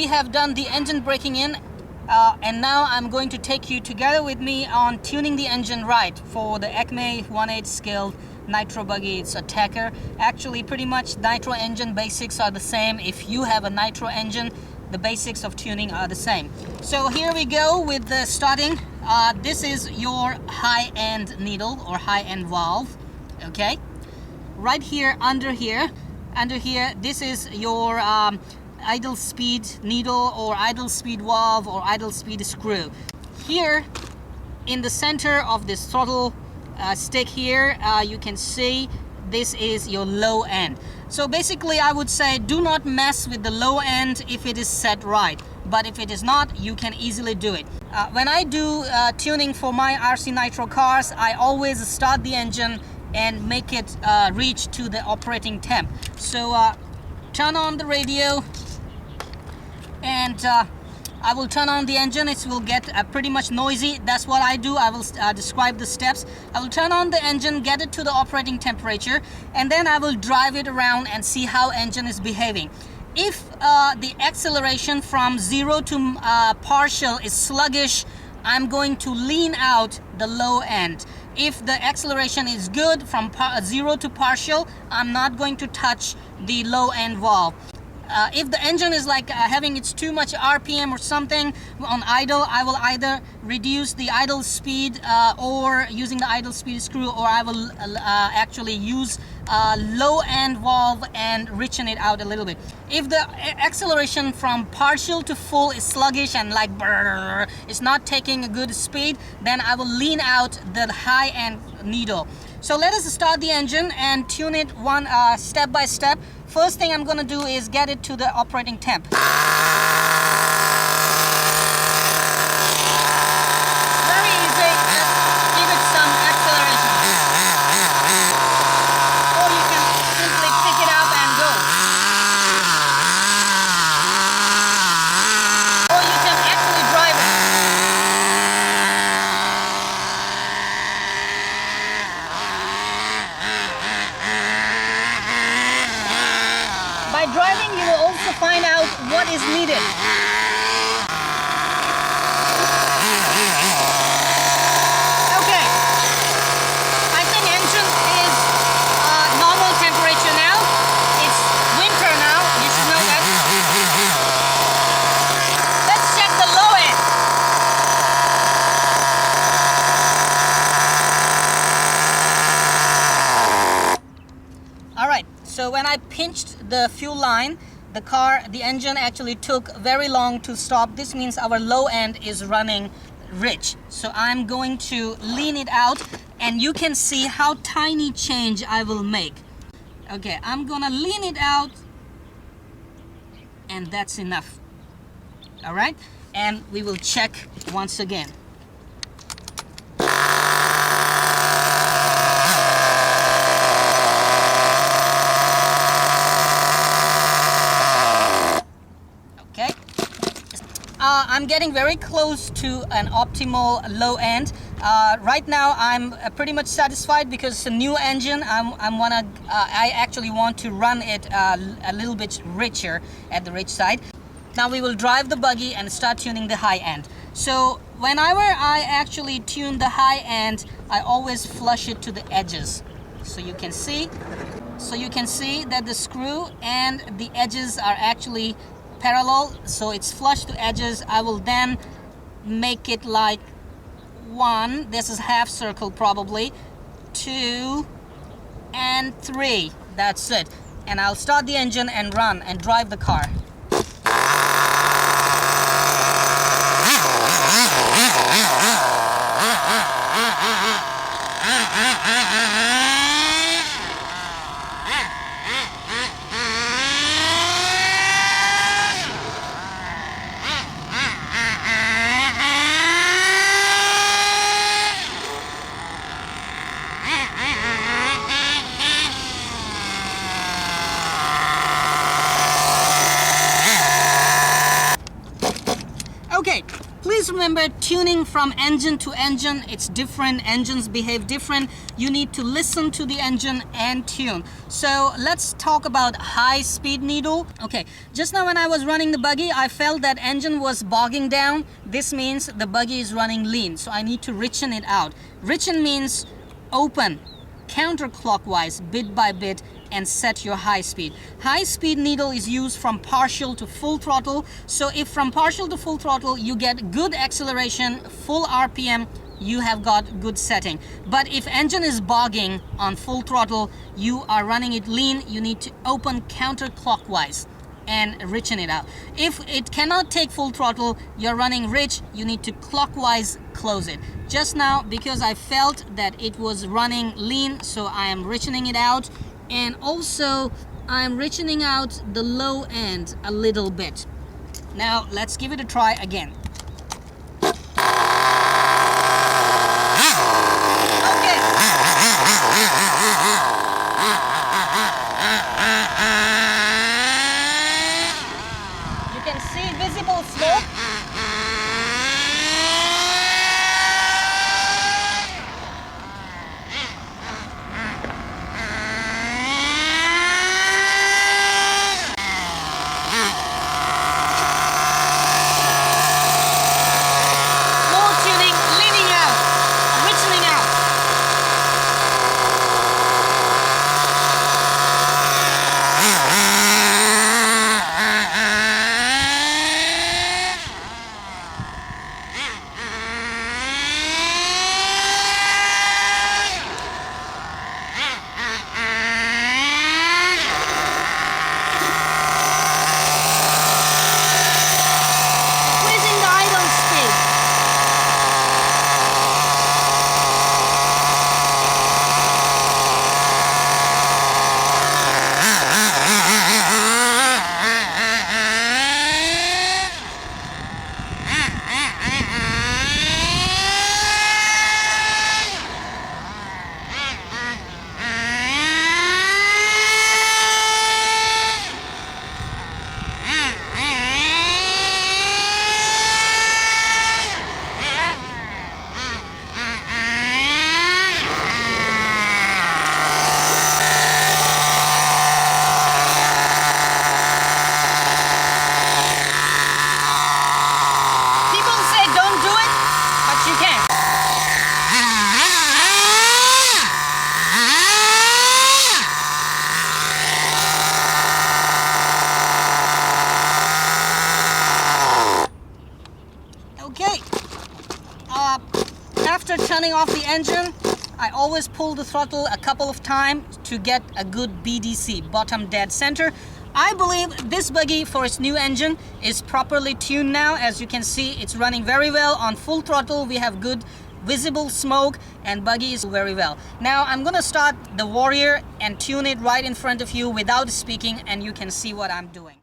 we have done the engine breaking in, and now I'm going to take you together with me on tuning the engine right for the Acme 1/8 scale Nitro buggy. It's Attacker. Actually, pretty much Nitro engine basics are the same. If you have a Nitro engine, the basics of tuning are the same. So here we go with the starting. This is your high-end needle or high-end valve. Okay, right here, under here, this is your idle speed needle or idle speed valve or idle speed screw. Here in the center of this throttle stick here, you can see this is your low end. So basically I would say do not mess with the low end if it is set right, but if it is not, you can easily do it. When I do tuning for my RC Nitro cars, I always start the engine and make it reach to the operating temp. So turn on the radio, and I will turn on the engine. It will get pretty much noisy. That's what I do. I will describe the steps. I will turn on the engine, get it to the operating temperature, and then I will drive it around and see how engine is behaving. If the acceleration from 0 to partial is sluggish, I'm going to lean out the low end. If the acceleration is good from 0 to partial, I'm not going to touch the low end valve. If the engine is like having its too much RPM or something on idle, I will either reduce the idle speed or using the idle speed screw, or I will actually use low end valve and richen it out a little bit. If the acceleration from partial to full is sluggish and like brrr, it's not taking a good speed, then I will lean out the high end needle. So let us start the engine and tune it one step by step. First thing I'm gonna do is get it to the operating temp. Very easy. Give it some acceleration. Or you can simply pick it up and go. Or you can actually drive it. By driving, you will also find out what is needed. Okay, I think engine is normal temperature now. It's winter now, you should know that. Let's check the low end. Alright, so when I pinched the fuel line, the engine actually took very long to stop. This means our low end is running rich. So I'm going to lean it out, and you can see how tiny change I will make. Okay, I'm gonna lean it out, and that's enough. Alright, and we will check once again. I'm getting very close to an optimal low end. Right now I'm pretty much satisfied because it's a new engine. I actually want to run it a little bit richer at the rich side. Now we will drive the buggy and start tuning the high end. So whenever I actually tune the high end, I always flush it to the edges. So you can see that the screw and the edges are actually parallel, so it's flush to edges. I will then make it like 1, this is half circle probably, 2 and 3. That's it. And I'll start the engine and run and drive the car. remember, tuning from engine to engine, it's different. Engines behave different. You need to listen to the engine and tune. So let's talk about high speed needle. Okay, just now when I was running the buggy, I felt that engine was bogging down. This means the buggy is running lean, so I need to richen it out. Richen means open counterclockwise bit by bit and set your high speed. High speed needle is used from partial to full throttle. So if from partial to full throttle you get good acceleration, full RPM, you have got good setting. But if engine is bogging on full throttle, you are running it lean, you need to open counterclockwise and richen it out. If it cannot take full throttle, you're running rich, you need to clockwise close it. Just now, because I felt that it was running lean, so I am richening it out, and also I'm richening out the low end a little bit. Now let's give it a try again. Okay. You can see visible smoke. After turning off the engine, I always pull the throttle a couple of times to get a good BDC, bottom dead center. I believe this buggy, for its new engine, is properly tuned now. As you can see, it's running very well on full throttle. We have good visible smoke and buggy is very well. Now I'm gonna start the Warrior and tune it right in front of you without speaking, and you can see what I'm doing.